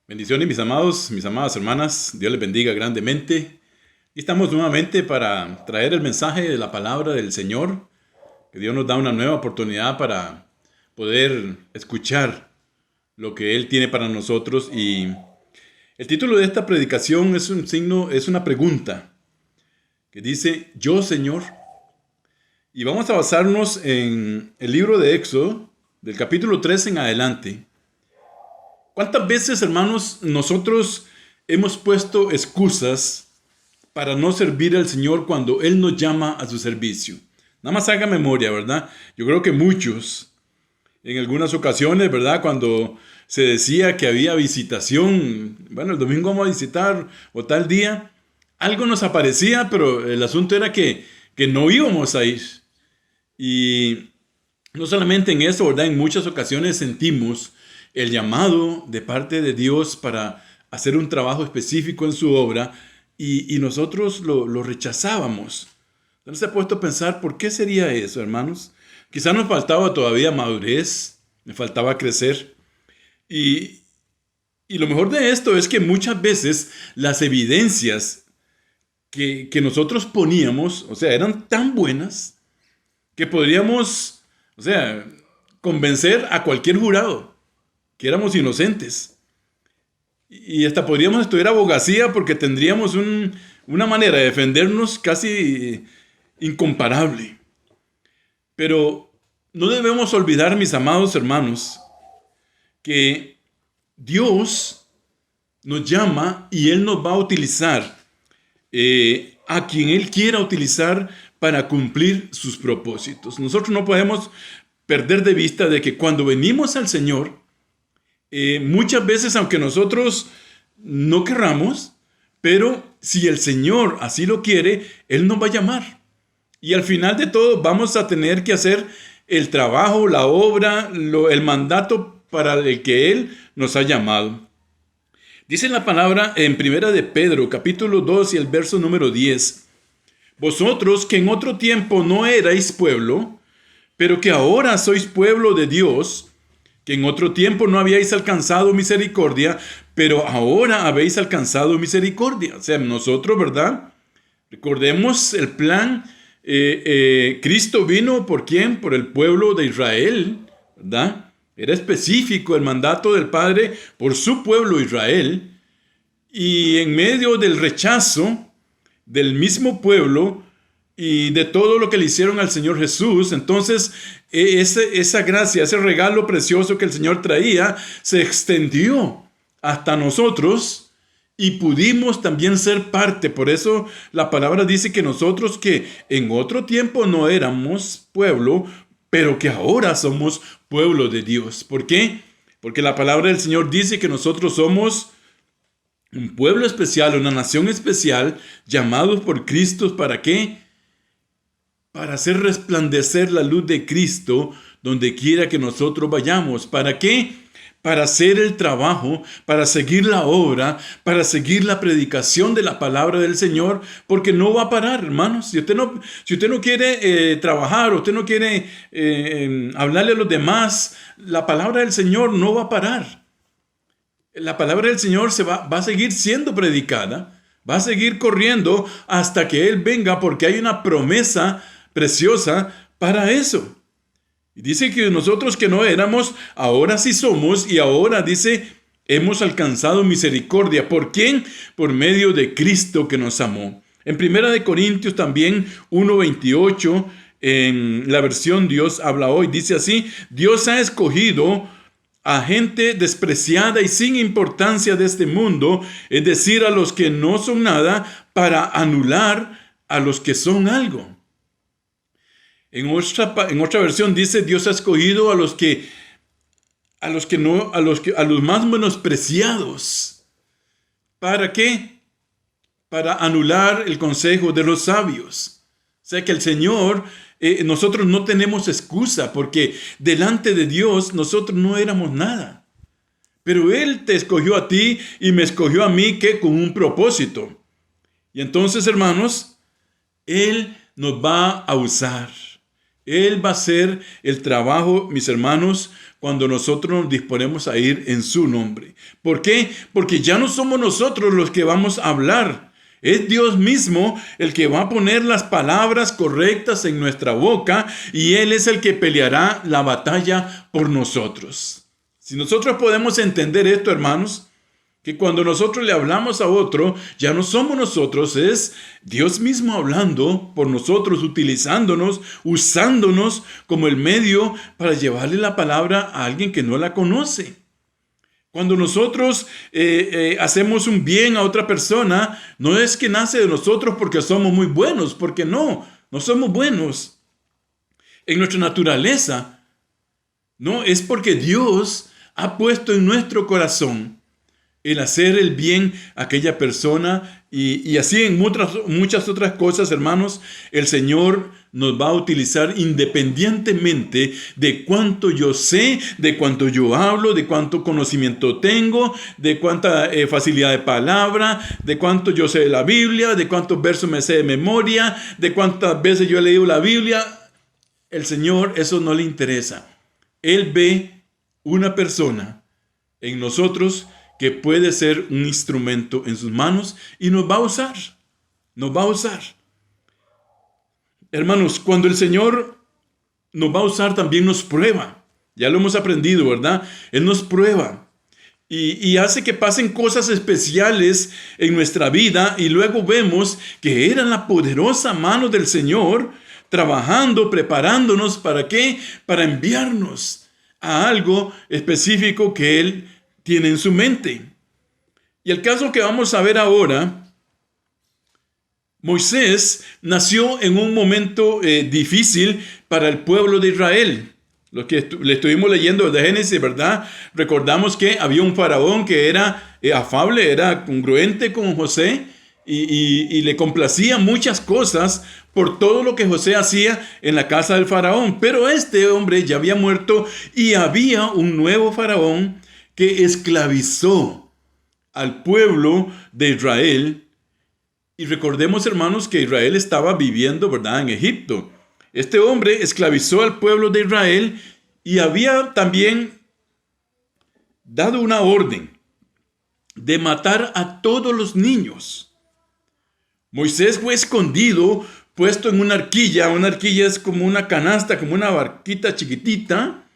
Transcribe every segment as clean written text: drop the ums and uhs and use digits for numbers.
Bendiciones, mis amados, mis amadas hermanas. Dios les bendiga grandemente. Y estamos nuevamente para traer el mensaje de la palabra del Señor, que Dios nos da una nueva oportunidad para poder escuchar lo que Él tiene para nosotros. Y el título de esta predicación es una pregunta que dice: ¿Yo, Señor? Y vamos a basarnos en el libro de Éxodo, del capítulo 3 en adelante. ¿Cuántas veces, hermanos, nosotros hemos puesto excusas para no servir al Señor cuando Él nos llama a su servicio? Nada más haga memoria, ¿verdad? Yo creo que muchos, en algunas ocasiones, ¿verdad? Cuando se decía que había visitación, bueno, el domingo vamos a visitar o tal día, algo nos aparecía, pero el asunto era que no íbamos a ir. Y no solamente en eso, ¿verdad? En muchas ocasiones sentimos el llamado de parte de Dios para hacer un trabajo específico en su obra y nosotros lo rechazábamos. ¿No se ha puesto a pensar por qué sería eso, hermanos? Quizás nos faltaba todavía madurez, me faltaba crecer. Y, y lo mejor de esto es que muchas veces las evidencias que nosotros poníamos, o sea, eran tan buenas que podríamos, o sea, convencer a cualquier jurado que éramos inocentes. Y hasta podríamos estudiar abogacía porque tendríamos una manera de defendernos casi incomparable. Pero no debemos olvidar, mis amados hermanos, que Dios nos llama y Él nos va a utilizar a quien Él quiera utilizar para cumplir sus propósitos. Nosotros no podemos perder de vista de que cuando venimos al Señor, muchas veces, aunque nosotros no querramos, pero si el Señor así lo quiere, Él nos va a llamar. Y al final de todo vamos a tener que hacer el trabajo, la obra, el mandato para el que Él nos ha llamado. Dice la palabra en Primera de Pedro, capítulo 2 y el verso número 10. Vosotros que en otro tiempo no erais pueblo, pero que ahora sois pueblo de Dios, que en otro tiempo no habíais alcanzado misericordia, pero ahora habéis alcanzado misericordia. O sea, nosotros, ¿verdad? Recordemos el plan. Cristo vino ¿por quién? Por el pueblo de Israel, ¿verdad? Era específico el mandato del Padre por su pueblo Israel. Y en medio del rechazo del mismo pueblo y de todo lo que le hicieron al Señor Jesús, entonces esa gracia, ese regalo precioso que el Señor traía, se extendió hasta nosotros y pudimos también ser parte. Por eso la palabra dice que nosotros que en otro tiempo no éramos pueblo, pero que ahora somos pueblo de Dios. ¿Por qué? Porque la palabra del Señor dice que nosotros somos un pueblo especial, una nación especial, llamados por Cristo. ¿Para qué? Para hacer resplandecer la luz de Cristo donde quiera que nosotros vayamos. ¿Para qué? Para hacer el trabajo, para seguir la obra, para seguir la predicación de la palabra del Señor, porque no va a parar, hermanos. Si usted no quiere trabajar, usted no quiere hablarle a los demás, la palabra del Señor no va a parar. La palabra del Señor va a seguir siendo predicada, va a seguir corriendo hasta que Él venga, porque hay una promesa preciosa para eso. Y dice que nosotros que no éramos, ahora sí somos, y ahora dice, hemos alcanzado misericordia. ¿Por quién? Por medio de Cristo que nos amó. En Primera de Corintios también 1:28, en la versión Dios habla hoy, dice así: Dios ha escogido a gente despreciada y sin importancia de este mundo, es decir, a los que no son nada, para anular a los que son algo. En otra versión dice: Dios ha escogido a los más menospreciados. ¿Para qué? Para anular el consejo de los sabios. O sea que el Señor, nosotros no tenemos excusa, porque delante de Dios nosotros no éramos nada. Pero Él te escogió a ti y me escogió a mí, que con un propósito. Y entonces, hermanos, Él nos va a usar. Él va a hacer el trabajo, mis hermanos, cuando nosotros nos disponemos a ir en su nombre. ¿Por qué? Porque ya no somos nosotros los que vamos a hablar. Es Dios mismo el que va a poner las palabras correctas en nuestra boca y Él es el que peleará la batalla por nosotros. Si nosotros podemos entender esto, hermanos, que cuando nosotros le hablamos a otro, ya no somos nosotros, es Dios mismo hablando por nosotros, utilizándonos, usándonos como el medio para llevarle la palabra a alguien que no la conoce. Cuando nosotros hacemos un bien a otra persona, no es que nace de nosotros porque somos muy buenos, porque no somos buenos. En nuestra naturaleza, no, es porque Dios ha puesto en nuestro corazón el hacer el bien a aquella persona y así en muchas otras cosas, hermanos, el Señor nos va a utilizar independientemente de cuánto yo sé, de cuánto yo hablo, de cuánto conocimiento tengo, de cuánta facilidad de palabra, de cuánto yo sé de la Biblia, de cuántos versos me sé de memoria, de cuántas veces yo he leído la Biblia. El Señor eso no le interesa. Él ve una persona en nosotros que puede ser un instrumento en sus manos y nos va a usar. Nos va a usar. Hermanos, cuando el Señor nos va a usar, también nos prueba. Ya lo hemos aprendido, ¿verdad? Él nos prueba y hace que pasen cosas especiales en nuestra vida y luego vemos que era la poderosa mano del Señor trabajando, preparándonos. ¿Para qué? Para enviarnos a algo específico que Él tiene en su mente. Y el caso que vamos a ver ahora, Moisés nació en un momento difícil para el pueblo de Israel. Lo que le estuvimos leyendo de Génesis, ¿verdad? Recordamos que había un faraón que era afable, era congruente con José y le complacía muchas cosas por todo lo que José hacía en la casa del faraón. Pero este hombre ya había muerto y había un nuevo faraón que esclavizó al pueblo de Israel. Y recordemos, hermanos, que Israel estaba viviendo, ¿verdad?, en Egipto. Este hombre esclavizó al pueblo de Israel y había también dado una orden de matar a todos los niños. Moisés fue escondido, puesto en una arquilla. Una arquilla es como una canasta, como una barquita chiquitita,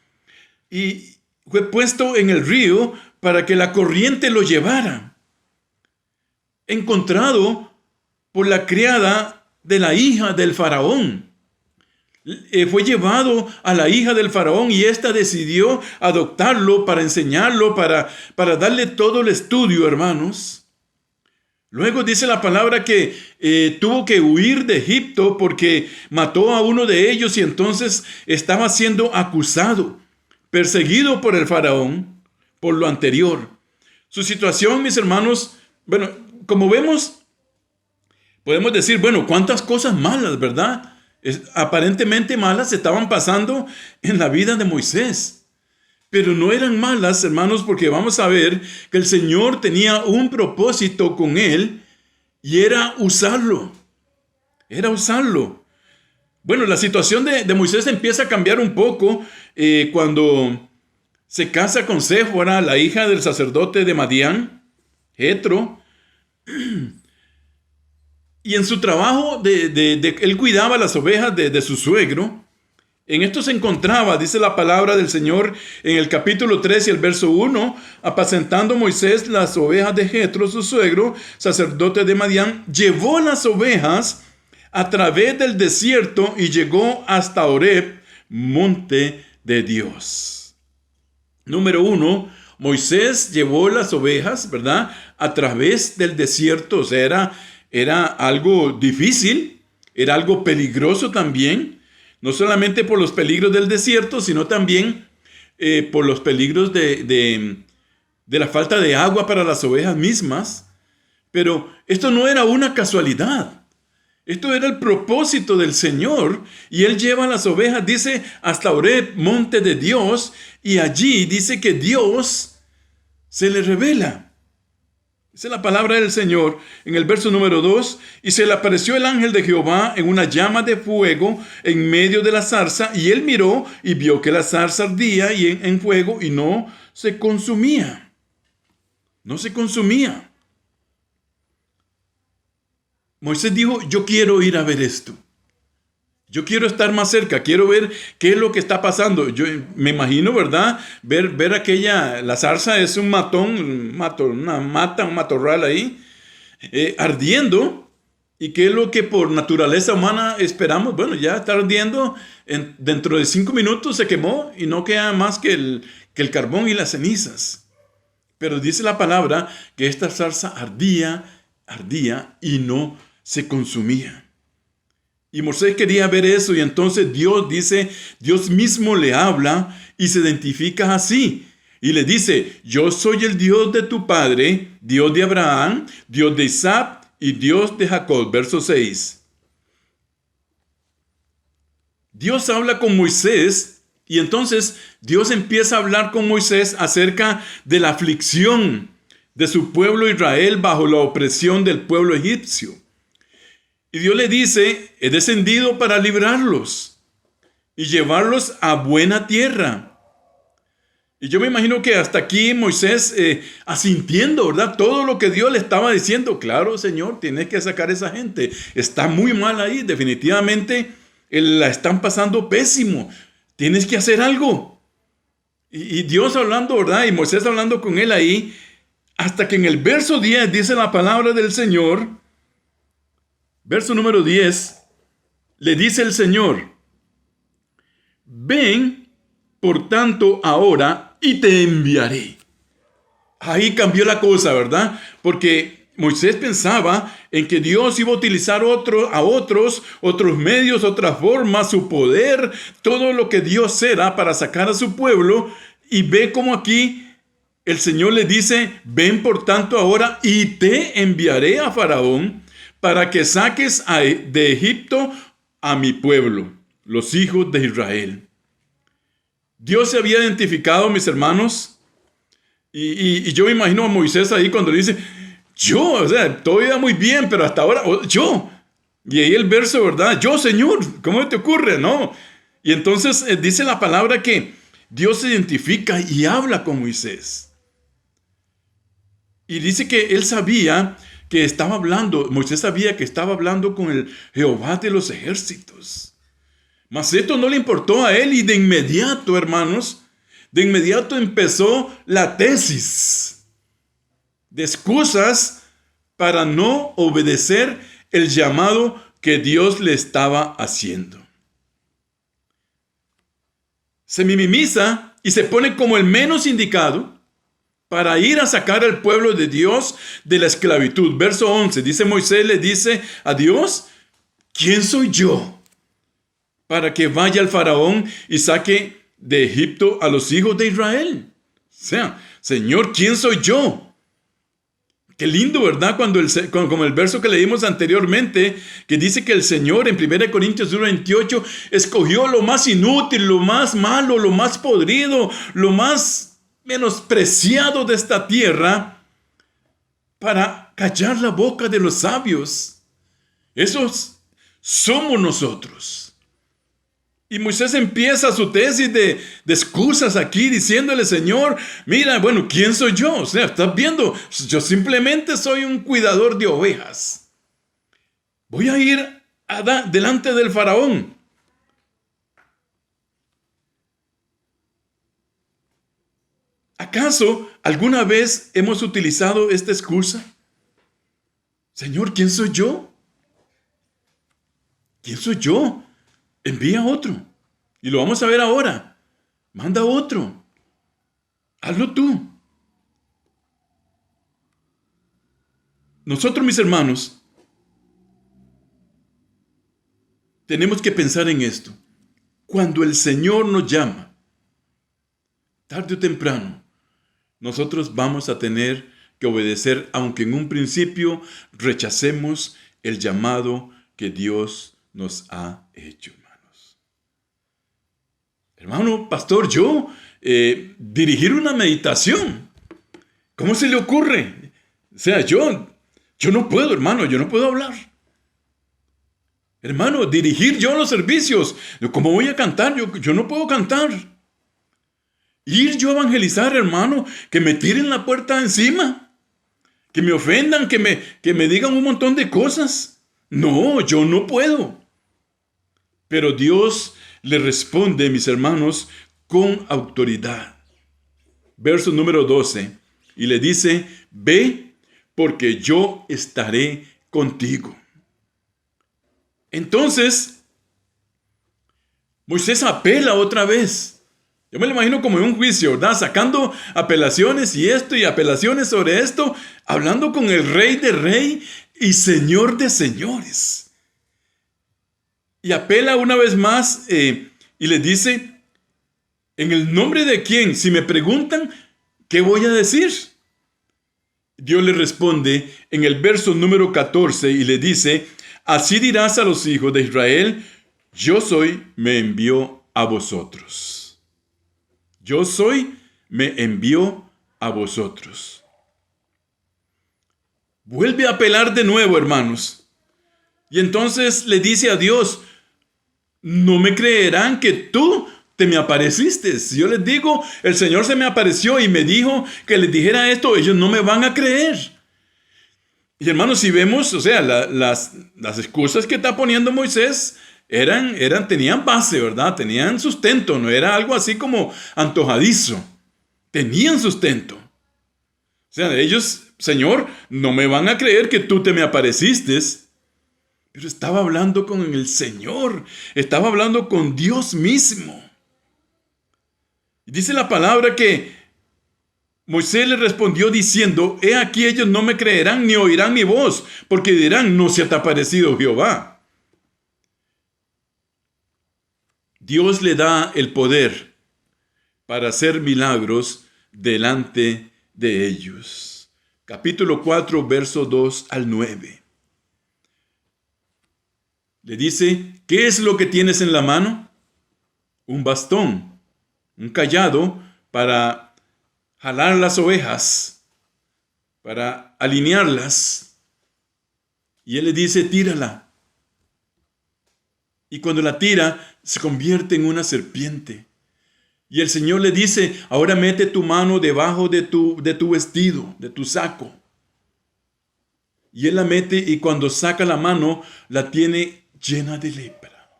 y fue puesto en el río para que la corriente lo llevara. Encontrado por la criada de la hija del faraón. Fue llevado a la hija del faraón y ésta decidió adoptarlo para enseñarlo, para darle todo el estudio, hermanos. Luego dice la palabra que tuvo que huir de Egipto porque mató a uno de ellos y entonces estaba siendo acusado, perseguido por el faraón por lo anterior. Su situación, mis hermanos, bueno, como vemos, podemos decir, bueno, cuántas cosas malas, ¿verdad? Aparentemente malas estaban pasando en la vida de Moisés. Pero no eran malas, hermanos, porque vamos a ver que el Señor tenía un propósito con él y era usarlo. Era usarlo. Bueno, la situación de Moisés empieza a cambiar un poco cuando se casa con Séfora, la hija del sacerdote de Madián, Jetro. Y en su trabajo, él cuidaba las ovejas de su suegro. En esto se encontraba, dice la palabra del Señor en el capítulo 3 y el verso 1, apacentando Moisés las ovejas de Jetro, su suegro, sacerdote de Madián, llevó las ovejas a través del desierto y llegó hasta Horeb, monte de Dios. Número 1, Moisés llevó las ovejas, ¿verdad?, a través del desierto. O sea, era algo difícil, era algo peligroso también. No solamente por los peligros del desierto, sino también por los peligros de la falta de agua para las ovejas mismas. Pero esto no era una casualidad. Esto era el propósito del Señor. Y Él lleva las ovejas, dice, hasta Horeb, monte de Dios. Y allí dice que Dios se le revela. Esa es la palabra del Señor en el verso número 2. Y se le apareció el ángel de Jehová en una llama de fuego en medio de la zarza. Y él miró y vio que la zarza ardía en fuego y no se consumía. No se consumía. Moisés dijo, yo quiero ir a ver esto. Yo quiero estar más cerca, quiero ver qué es lo que está pasando. Yo me imagino, ¿verdad? Ver aquella, la zarza es un una mata, un matorral ahí, ardiendo. ¿Y qué es lo que por naturaleza humana esperamos? Bueno, ya está ardiendo, dentro de 5 minutos se quemó y no queda más que el carbón y las cenizas. Pero dice la palabra que esta zarza ardía y no se consumía. Y Moisés quería ver eso y entonces Dios mismo le habla y se identifica así. Y le dice, yo soy el Dios de tu padre, Dios de Abraham, Dios de Isaac y Dios de Jacob. Verso 6. Dios habla con Moisés y entonces Dios empieza a hablar con Moisés acerca de la aflicción de su pueblo Israel bajo la opresión del pueblo egipcio. Y Dios le dice, he descendido para librarlos y llevarlos a buena tierra. Y yo me imagino que hasta aquí Moisés asintiendo, ¿verdad? Todo lo que Dios le estaba diciendo. Claro, Señor, tienes que sacar a esa gente. Está muy mal ahí, definitivamente la están pasando pésimo. Tienes que hacer algo. Y Dios hablando, ¿verdad? Y Moisés hablando con él ahí, hasta que en el verso 10 dice la palabra del Señor. Verso número 10, le dice el Señor, ven, por tanto, ahora y te enviaré. Ahí cambió la cosa, ¿verdad? Porque Moisés pensaba en que Dios iba a utilizar otros medios, otras formas, su poder, todo lo que Dios era para sacar a su pueblo. Y ve como aquí el Señor le dice, ven, por tanto, ahora y te enviaré a Faraón, para que saques de Egipto a mi pueblo, los hijos de Israel. Dios se había identificado, mis hermanos, y yo me imagino a Moisés ahí cuando le dice, yo, o sea, todo iba muy bien, pero hasta ahora, yo. Y ahí el verso, ¿verdad? Yo, Señor, ¿cómo te ocurre? No. Y entonces dice la palabra que Dios se identifica y habla con Moisés. Y dice que él sabía que estaba hablando, Moisés sabía que estaba hablando con el Jehová de los ejércitos. Mas esto no le importó a él y de inmediato, hermanos, de inmediato empezó la tesis de excusas para no obedecer el llamado que Dios le estaba haciendo. Se minimiza y se pone como el menos indicado para ir a sacar al pueblo de Dios de la esclavitud. Verso 11, dice Moisés, le dice a Dios, ¿quién soy yo para que vaya al faraón y saque de Egipto a los hijos de Israel? O sea, Señor, ¿quién soy yo? Qué lindo, ¿verdad? Como el verso que leímos anteriormente, que dice que el Señor en 1 Corintios 1:28 escogió lo más inútil, lo más malo, lo más podrido, lo más menospreciado de esta tierra para callar la boca de los sabios. Esos somos nosotros. Y Moisés empieza su tesis de excusas aquí diciéndole, Señor, mira, bueno, ¿quién soy yo? O sea, estás viendo, yo simplemente soy un cuidador de ovejas. Voy a ir delante del faraón. ¿Acaso alguna vez hemos utilizado esta excusa? Señor, ¿quién soy yo? ¿Quién soy yo? Envía otro. Y lo vamos a ver ahora. Manda otro. Hazlo tú. Nosotros, mis hermanos, tenemos que pensar en esto. Cuando el Señor nos llama, tarde o temprano, nosotros vamos a tener que obedecer, aunque en un principio rechacemos el llamado que Dios nos ha hecho, hermanos. Hermano, pastor, dirigir una meditación, ¿cómo se le ocurre? O sea, yo no puedo, hermano, yo no puedo hablar. Hermano, dirigir yo los servicios. ¿Cómo voy a cantar? Yo no puedo cantar. Ir yo a evangelizar, hermano, que me tiren la puerta encima, que me ofendan, que me digan un montón de cosas. No, yo no puedo. Pero Dios le responde, mis hermanos, con autoridad. Verso número 12. Y le dice, ve, porque yo estaré contigo. Entonces, Moisés apela otra vez. Yo me lo imagino como en un juicio, ¿verdad? Sacando apelaciones y esto y apelaciones sobre esto, hablando con el Rey de Rey y Señor de Señores. Y apela una vez más y le dice, ¿en el nombre de quién? Si me preguntan, ¿qué voy a decir? Dios le responde en el verso número 14 y le dice, así dirás a los hijos de Israel, yo soy, me envió a vosotros. Yo soy, me envió a vosotros. Vuelve a apelar de nuevo, hermanos. Y entonces le dice a Dios, no me creerán que tú te me apareciste. Si yo les digo, el Señor se me apareció y me dijo que les dijera esto, ellos no me van a creer. Y hermanos, si vemos, o sea, las excusas que está poniendo Moisés tenían base, ¿verdad? Tenían sustento, no era algo así como antojadizo. Tenían sustento. O sea, ellos, Señor, no me van a creer que tú te me apareciste. Pero estaba hablando con el Señor, estaba hablando con Dios mismo. Y dice la palabra que Moisés le respondió diciendo, he aquí ellos no me creerán ni oirán mi voz, porque dirán, no se te ha aparecido Jehová. Dios le da el poder para hacer milagros delante de ellos. Capítulo 4, verso 2 al 9. Le dice, ¿qué es lo que tienes en la mano? Un bastón, un cayado para jalar las ovejas, para alinearlas. Y él le dice, tírala. Y cuando la tira, se convierte en una serpiente. Y el Señor le dice, ahora mete tu mano debajo de tu vestido, de tu saco. Y él la mete y cuando saca la mano, la tiene llena de lepra.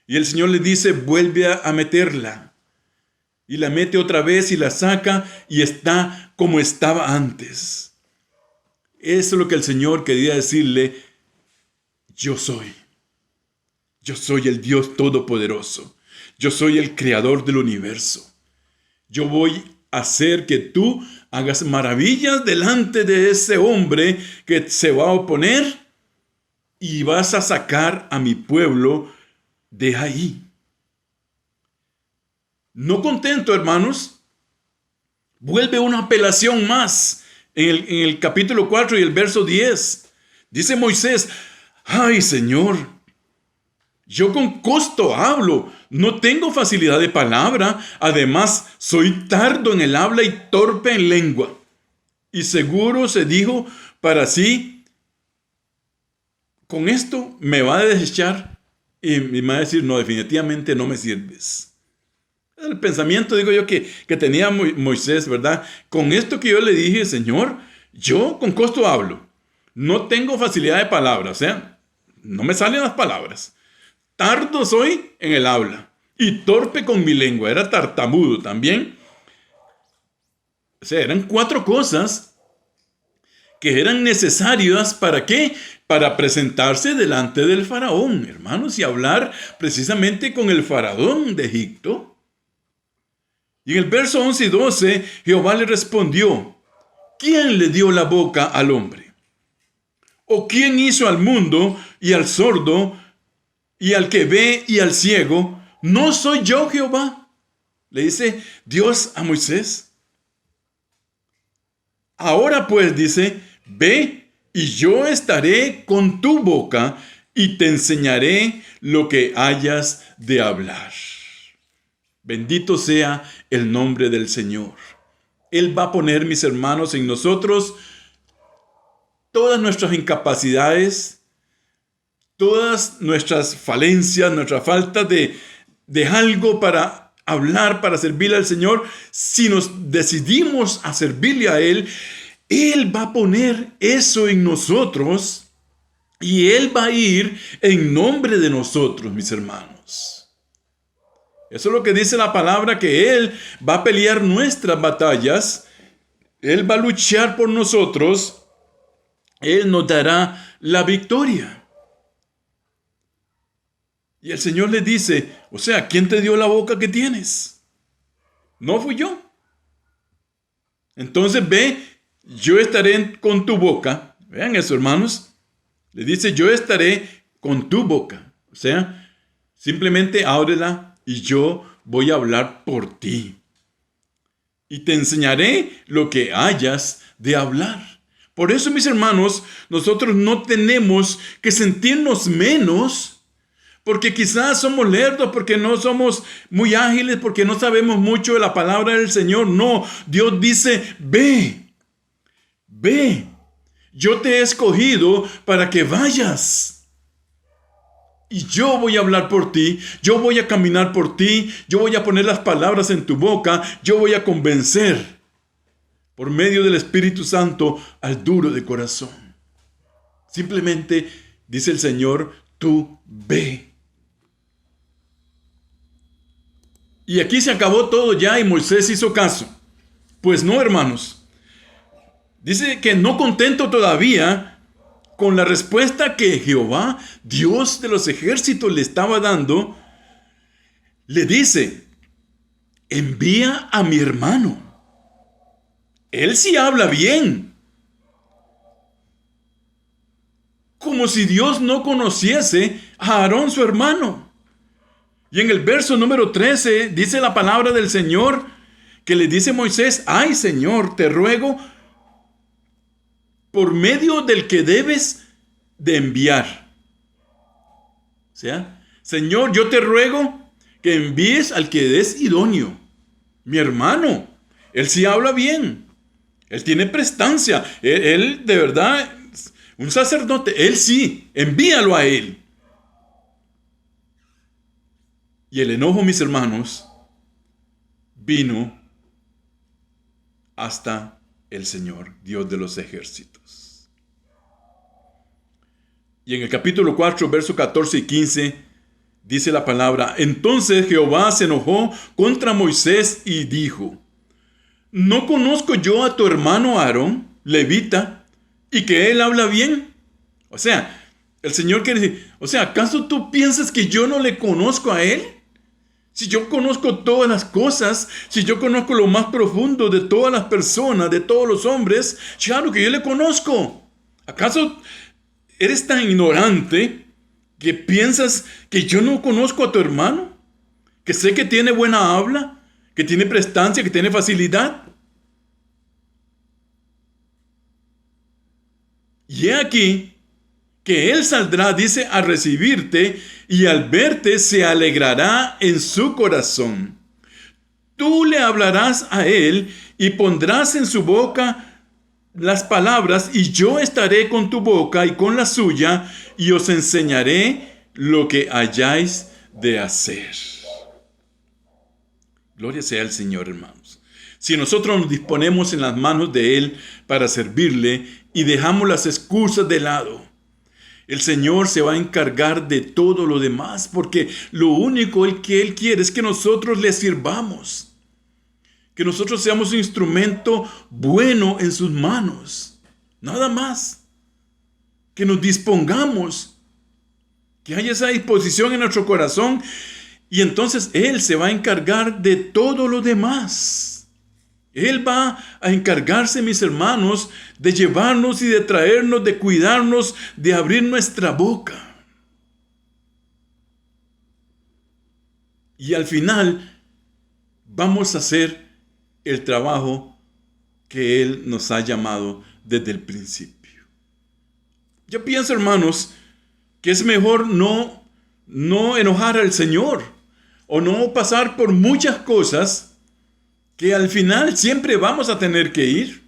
Y el Señor le dice, vuelve a meterla. Y la mete otra vez y la saca y está como estaba antes. Eso es lo que el Señor quería decirle, yo soy. Yo soy el Dios Todopoderoso. Yo soy el Creador del universo. Yo voy a hacer que tú hagas maravillas delante de ese hombre que se va a oponer y vas a sacar a mi pueblo de ahí. No contento, hermanos, vuelve una apelación más en el capítulo 4 y el verso 10. Dice Moisés, ay Señor, yo con costo hablo, no tengo facilidad de palabra, además soy tardo en el habla y torpe en lengua. Y seguro se dijo para sí, con esto me va a desechar y me va a decir, no, definitivamente no me sirves. El pensamiento, digo yo, que tenía Moisés, ¿verdad? Con esto que yo le dije, Señor, yo con costo hablo, no tengo facilidad de palabra, o sea, no me salen las palabras. Tardo soy en el habla y torpe con mi lengua. Era tartamudo también. O sea, eran 4 cosas que eran necesarias ¿para qué? Para presentarse delante del faraón, hermanos, y hablar precisamente con el faraón de Egipto. Y en el verso 11 y 12, Jehová le respondió, ¿quién le dio la boca al hombre? ¿O quién hizo al mundo y al sordo y al que ve y al ciego? ¿No soy yo Jehová? Le dice Dios a Moisés. Ahora pues dice, ve y yo estaré con tu boca y te enseñaré lo que hayas de hablar. Bendito sea el nombre del Señor. Él va a poner, mis hermanos, en nosotros todas nuestras incapacidades, todas nuestras falencias, nuestra falta de algo para hablar, para servirle al Señor, si nos decidimos a servirle a Él, Él va a poner eso en nosotros y Él va a ir en nombre de nosotros, mis hermanos. Eso es lo que dice la palabra, que Él va a pelear nuestras batallas, Él va a luchar por nosotros, Él nos dará la victoria. Y el Señor le dice, o sea, ¿quién te dio la boca que tienes? No fui yo. Entonces ve, yo estaré con tu boca. Vean eso, hermanos. Le dice, yo estaré con tu boca. O sea, simplemente ábrela y yo voy a hablar por ti. Y te enseñaré lo que hayas de hablar. Por eso, mis hermanos, nosotros no tenemos que sentirnos menos porque quizás somos lerdos, porque no somos muy ágiles, porque no sabemos mucho de la palabra del Señor. No, Dios dice, ve, yo te he escogido para que vayas. Y yo voy a hablar por ti, yo voy a caminar por ti, yo voy a poner las palabras en tu boca, yo voy a convencer por medio del Espíritu Santo al duro de corazón. Simplemente, dice el Señor, tú ve. Y aquí se acabó todo ya y Moisés hizo caso. Pues no, hermanos. Dice que no contento todavía con la respuesta que Jehová, Dios de los ejércitos, le estaba dando, le dice, envía a mi hermano. Él sí habla bien. Como si Dios no conociese a Aarón, su hermano. Y en el verso número 13 dice la palabra del Señor que le dice Moisés, ay Señor, te ruego por medio del que debes de enviar. O sea, Señor, yo te ruego que envíes al que es idóneo. Mi hermano, él sí habla bien. Él tiene prestancia. Él de verdad, un sacerdote, él sí, envíalo a él. Y el enojo, mis hermanos, vino hasta el Señor, Dios de los ejércitos. Y en el capítulo 4, versos 14 y 15, dice la palabra, entonces Jehová se enojó contra Moisés y dijo, ¿no conozco yo a tu hermano Aarón, levita, y que él habla bien? O sea, el Señor quiere decir, o sea, ¿acaso tú piensas que yo no le conozco a él? Si yo conozco todas las cosas, si yo conozco lo más profundo de todas las personas, de todos los hombres, claro que yo le conozco. ¿Acaso eres tan ignorante que piensas que yo no conozco a tu hermano? Que sé que tiene buena habla, que tiene prestancia, que tiene facilidad. Y he aquí que él saldrá, dice, a recibirte y al verte se alegrará en su corazón. Tú le hablarás a él y pondrás en su boca las palabras y yo estaré con tu boca y con la suya y os enseñaré lo que hayáis de hacer. Gloria sea al Señor, hermanos. Si nosotros nos disponemos en las manos de Él para servirle y dejamos las excusas de lado, el Señor se va a encargar de todo lo demás, porque lo único que Él quiere es que nosotros le sirvamos, que nosotros seamos un instrumento bueno en sus manos, nada más, que nos dispongamos, que haya esa disposición en nuestro corazón, y entonces Él se va a encargar de todo lo demás. Él va a encargarse, mis hermanos, de llevarnos y de traernos, de cuidarnos, de abrir nuestra boca. Y al final vamos a hacer el trabajo que Él nos ha llamado desde el principio. Yo pienso, hermanos, que es mejor no enojar al Señor o no pasar por muchas cosas que al final siempre vamos a tener que ir.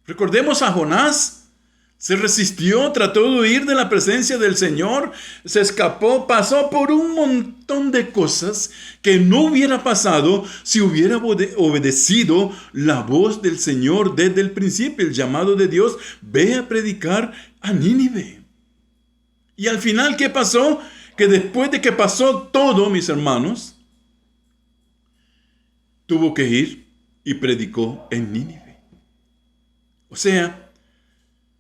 Recordemos a Jonás. Se resistió, trató de huir de la presencia del Señor, se escapó, pasó por un montón de cosas que no hubiera pasado si hubiera obedecido la voz del Señor desde el principio, el llamado de Dios: ve a predicar a Nínive. Y al final, ¿qué pasó? Que después de que pasó todo, mis hermanos, tuvo que ir y predicó en Nínive. O sea,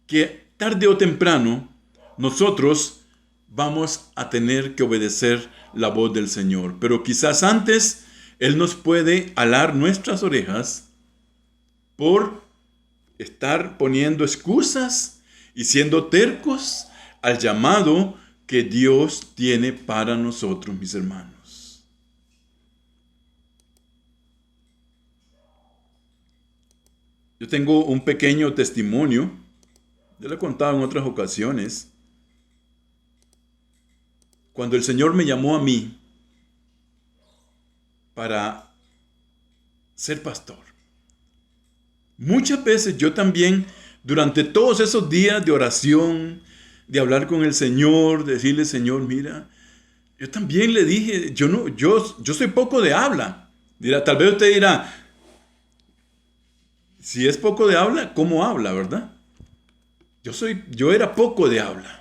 que tarde o temprano nosotros vamos a tener que obedecer la voz del Señor. Pero quizás antes Él nos puede alar nuestras orejas por estar poniendo excusas y siendo tercos al llamado que Dios tiene para nosotros, mis hermanos. Yo tengo un pequeño testimonio. Yo le he contado en otras ocasiones. Cuando el Señor me llamó a mí para ser pastor, muchas veces yo también, durante todos esos días de oración, de hablar con el Señor, de decirle: Señor, mira, yo también le dije, yo soy poco de habla. Tal vez usted dirá, si es poco de habla, ¿cómo habla, verdad? Yo era poco de habla.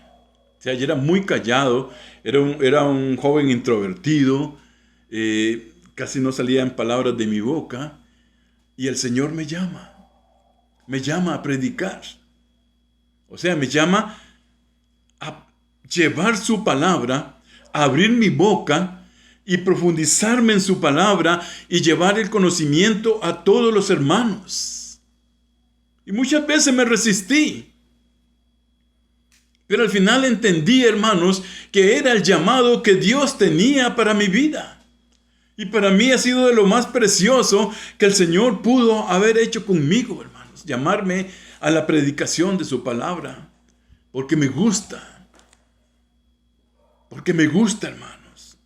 O sea, yo era muy callado, era un joven introvertido, casi no salían palabras de mi boca. Y el Señor me llama a predicar. O sea, me llama a llevar su palabra, a abrir mi boca y profundizarme en su palabra y llevar el conocimiento a todos los hermanos. Y muchas veces me resistí. Pero al final entendí, hermanos, que era el llamado que Dios tenía para mi vida. Y para mí ha sido de lo más precioso que el Señor pudo haber hecho conmigo, hermanos. Llamarme a la predicación de su palabra. Porque me gusta. Porque me gusta, hermanos.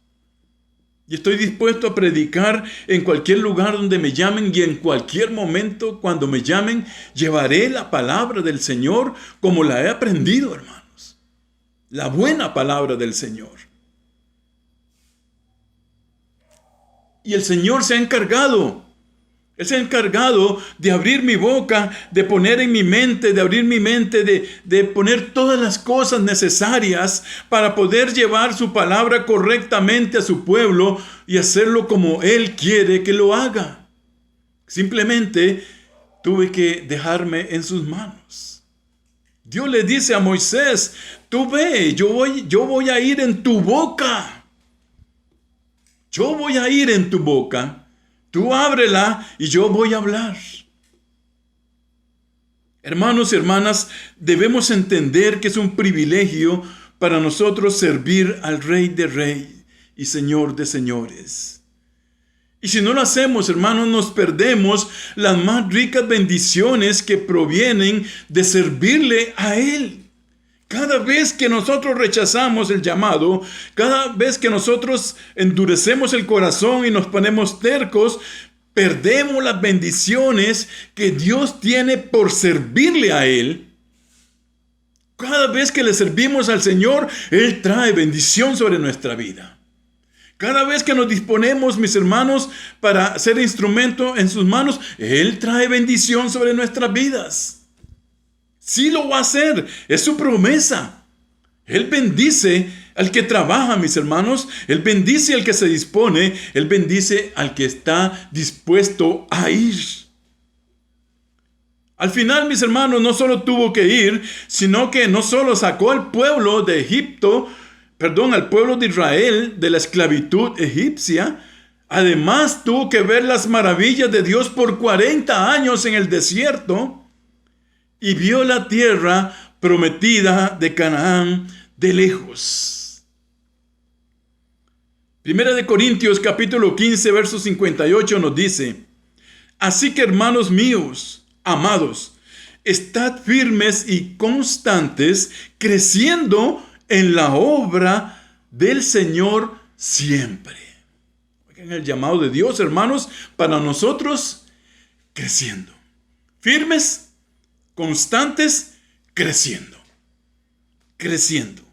Y estoy dispuesto a predicar en cualquier lugar donde me llamen, y en cualquier momento cuando me llamen, llevaré la palabra del Señor como la he aprendido, hermanos. La buena palabra del Señor. Y el Señor se ha encargado. Él se ha encargado de abrir mi boca, de poner en mi mente, de abrir mi mente, de poner todas las cosas necesarias para poder llevar su palabra correctamente a su pueblo y hacerlo como Él quiere que lo haga. Simplemente tuve que dejarme en sus manos. Dios le dice a Moisés: tú ve, yo voy a ir en tu boca. Yo voy a ir en tu boca. Tú ábrela y yo voy a hablar. Hermanos y hermanas, debemos entender que es un privilegio para nosotros servir al Rey de Reyes y Señor de Señores. Y si no lo hacemos, hermanos, nos perdemos las más ricas bendiciones que provienen de servirle a Él. Cada vez que nosotros rechazamos el llamado, cada vez que nosotros endurecemos el corazón y nos ponemos tercos, perdemos las bendiciones que Dios tiene por servirle a Él. Cada vez que le servimos al Señor, Él trae bendición sobre nuestra vida. Cada vez que nos disponemos, mis hermanos, para ser instrumento en sus manos, Él trae bendición sobre nuestras vidas. Sí lo va a hacer, es su promesa. Él bendice al que trabaja, mis hermanos. Él bendice al que se dispone. Él bendice al que está dispuesto a ir. Al final, mis hermanos, no solo tuvo que ir, sino que no solo sacó al pueblo de Egipto, al pueblo de Israel de la esclavitud egipcia, además tuvo que ver las maravillas de Dios por 40 años en el desierto y vio la tierra prometida de Canaán de lejos. Primera de Corintios capítulo 15 verso 58 nos dice: así que, hermanos míos, amados, estad firmes y constantes, creciendo en la obra del Señor siempre. Oigan el llamado de Dios, hermanos, para nosotros: creciendo. Firmes, constantes, creciendo, creciendo,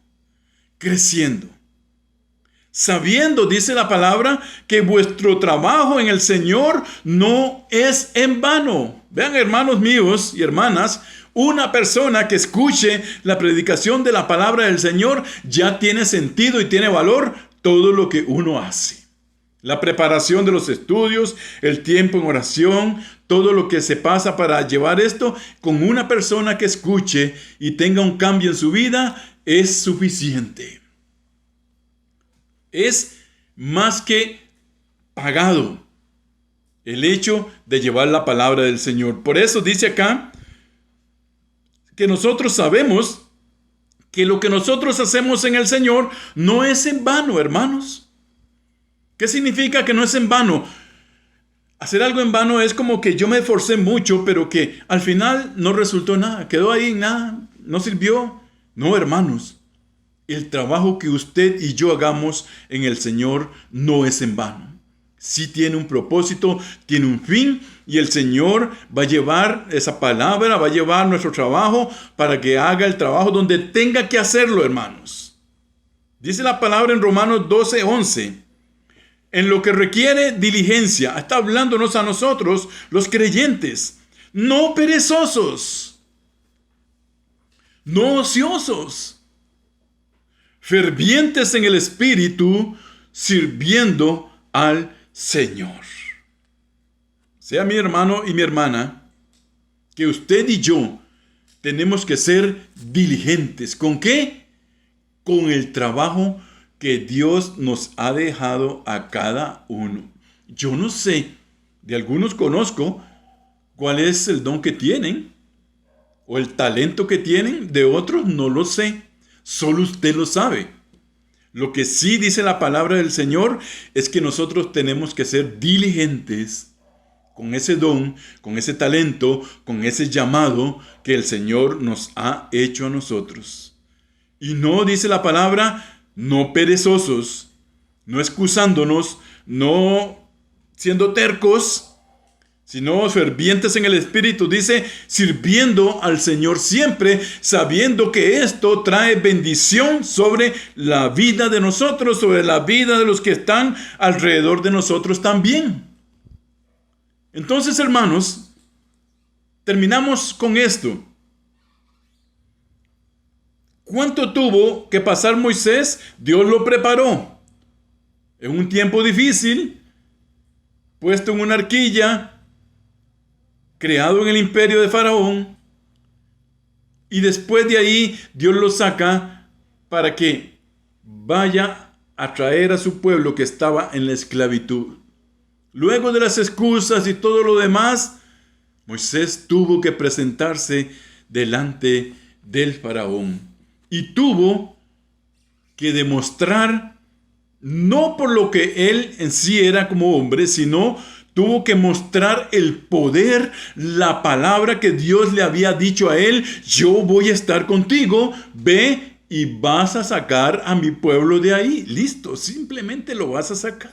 creciendo. Sabiendo, dice la palabra, que vuestro trabajo en el Señor no es en vano. Vean, hermanos míos y hermanas, una persona que escuche la predicación de la palabra del Señor ya tiene sentido y tiene valor todo lo que uno hace. La preparación de los estudios, el tiempo en oración, todo lo que se pasa para llevar esto, con una persona que escuche y tenga un cambio en su vida, es suficiente. Es más que pagado el hecho de llevar la palabra del Señor. Por eso dice acá que nosotros sabemos que lo que nosotros hacemos en el Señor no es en vano, hermanos. ¿Qué significa que no es en vano? Hacer algo en vano es como que yo me esforcé mucho, pero que al final no resultó nada. Quedó ahí nada, no sirvió. No, hermanos. El trabajo que usted y yo hagamos en el Señor no es en vano. Sí tiene un propósito, tiene un fin, y el Señor va a llevar esa palabra, va a llevar nuestro trabajo para que haga el trabajo donde tenga que hacerlo, hermanos. Dice la palabra en Romanos 12:11. En lo que requiere diligencia, está hablándonos a nosotros, los creyentes, no perezosos, no ociosos, fervientes en el Espíritu, sirviendo al Señor. Sea mi hermano y mi hermana, que usted y yo tenemos que ser diligentes. ¿Con qué? Con el trabajo que Dios nos ha dejado a cada uno. Yo no sé, de algunos conozco cuál es el don que tienen o el talento que tienen, de otros no lo sé. Solo usted lo sabe. Lo que sí dice la palabra del Señor es que nosotros tenemos que ser diligentes con ese don, con ese talento, con ese llamado que el Señor nos ha hecho a nosotros. Y no, dice la palabra, no perezosos, no excusándonos, no siendo tercos, sino fervientes en el Espíritu. Dice, sirviendo al Señor siempre, sabiendo que esto trae bendición sobre la vida de nosotros, sobre la vida de los que están alrededor de nosotros también. Entonces, hermanos, terminamos con esto. ¿Cuánto tuvo que pasar Moisés? Dios lo preparó. En un tiempo difícil, puesto en una arquilla, creado en el imperio de Faraón, y después de ahí Dios lo saca para que vaya a traer a su pueblo que estaba en la esclavitud. Luego de las excusas y todo lo demás, Moisés tuvo que presentarse delante del Faraón y tuvo que demostrar, no por lo que él en sí era como hombre, sino tuvo que mostrar el poder, la palabra que Dios le había dicho a él: yo voy a estar contigo, ve y vas a sacar a mi pueblo de ahí. Listo, simplemente lo vas a sacar.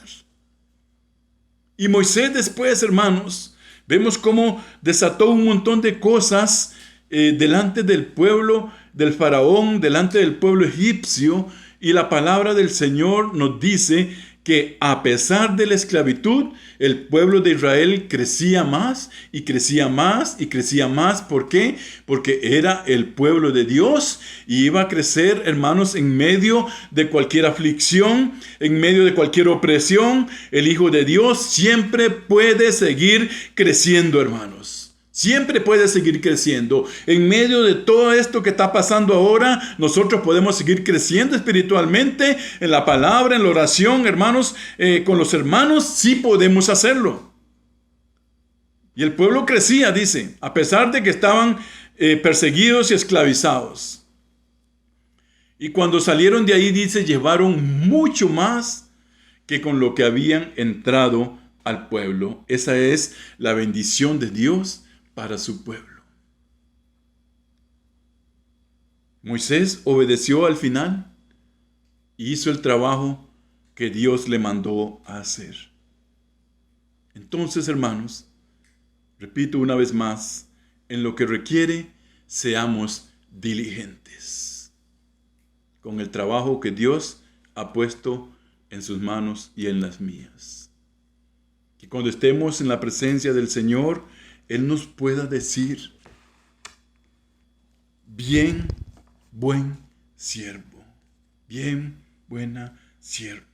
Y Moisés después, hermanos, vemos cómo desató un montón de cosas delante del pueblo, del faraón, delante del pueblo egipcio, y la palabra del Señor nos dice que a pesar de la esclavitud, el pueblo de Israel crecía más y crecía más y crecía más. ¿Por qué? Porque era el pueblo de Dios y iba a crecer, hermanos, en medio de cualquier aflicción, en medio de cualquier opresión. El Hijo de Dios siempre puede seguir creciendo, hermanos. Siempre puede seguir creciendo. En medio de todo esto que está pasando ahora, nosotros podemos seguir creciendo espiritualmente en la palabra, en la oración, hermanos. Con los hermanos sí podemos hacerlo. Y el pueblo crecía, dice, a pesar de que estaban perseguidos y esclavizados. Y cuando salieron de ahí, dice, llevaron mucho más que con lo que habían entrado al pueblo. Esa es la bendición de Dios para su pueblo. Moisés obedeció al final y hizo el trabajo que Dios le mandó a hacer. Entonces, hermanos, repito una vez más, en lo que requiere, seamos diligentes con el trabajo que Dios ha puesto en sus manos y en las mías. Que cuando estemos en la presencia del Señor, Él nos pueda decir: bien, buen siervo, bien, buena sierva.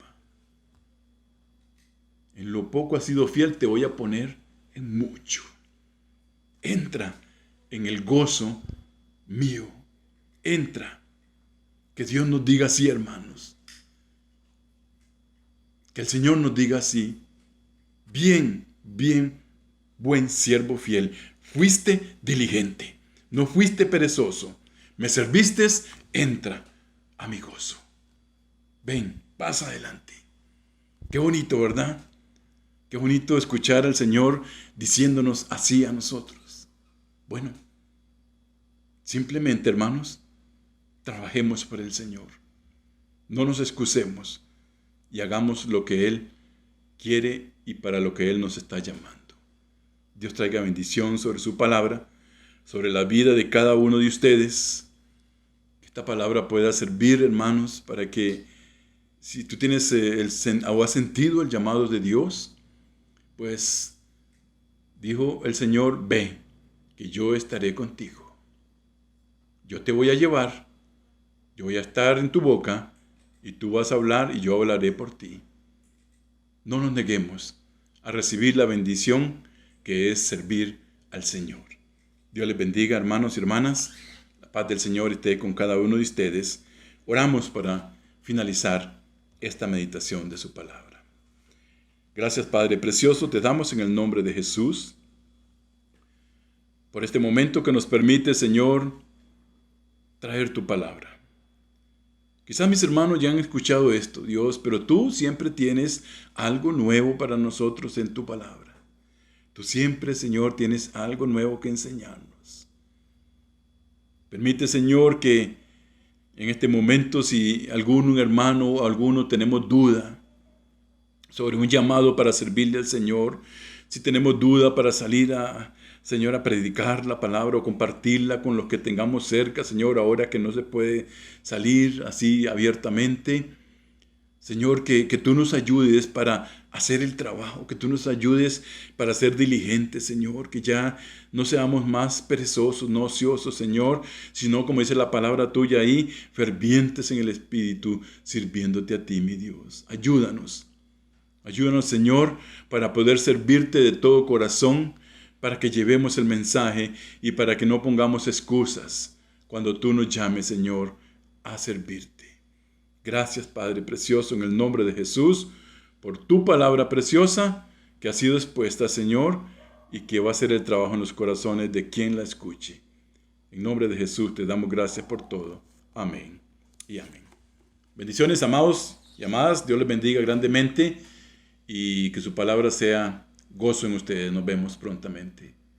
En lo poco has sido fiel, te voy a poner en mucho. Entra en el gozo mío. Entra. Que Dios nos diga así, hermanos. Que el Señor nos diga así: bien, bien, buen siervo fiel. Fuiste diligente, no fuiste perezoso. Me serviste, entra a mi gozo. Ven, pasa adelante. Qué bonito, ¿verdad? Qué bonito escuchar al Señor diciéndonos así a nosotros. Bueno, simplemente, hermanos, trabajemos por el Señor. No nos excusemos y hagamos lo que Él quiere y para lo que Él nos está llamando. Dios traiga bendición sobre su palabra, sobre la vida de cada uno de ustedes. Que esta palabra pueda servir, hermanos, para que si tú tienes o has sentido el llamado de Dios, pues dijo el Señor: ve, que yo estaré contigo. Yo te voy a llevar, yo voy a estar en tu boca, y tú vas a hablar y yo hablaré por ti. No nos neguemos a recibir la bendición que es servir al Señor. Dios les bendiga, hermanos y hermanas. La paz del Señor esté con cada uno de ustedes. Oramos para finalizar esta meditación de su palabra. Gracias, Padre precioso, te damos en el nombre de Jesús por este momento que nos permite, Señor, traer tu palabra. Quizás mis hermanos ya han escuchado esto, Dios, pero tú siempre tienes algo nuevo para nosotros en tu palabra. Tú siempre, Señor, tienes algo nuevo que enseñarnos. Permite, Señor, que en este momento, si algún hermano o alguno tenemos duda sobre un llamado para servirle al Señor, si tenemos duda para salir Señor, a predicar la palabra o compartirla con los que tengamos cerca, Señor, ahora que no se puede salir así abiertamente, Señor, que tú nos ayudes para hacer el trabajo, que tú nos ayudes para ser diligentes, Señor, que ya no seamos más perezosos, no ociosos, Señor, sino, como dice la palabra tuya ahí, fervientes en el Espíritu, sirviéndote a ti, mi Dios. Ayúdanos. Ayúdanos, Señor, para poder servirte de todo corazón, para que llevemos el mensaje y para que no pongamos excusas cuando tú nos llames, Señor, a servirte. Gracias, Padre precioso, en el nombre de Jesús, por tu palabra preciosa que ha sido expuesta, Señor, y que va a hacer el trabajo en los corazones de quien la escuche. En nombre de Jesús te damos gracias por todo. Amén y amén. Bendiciones, amados y amadas. Dios les bendiga grandemente. Y que su palabra sea gozo en ustedes. Nos vemos prontamente.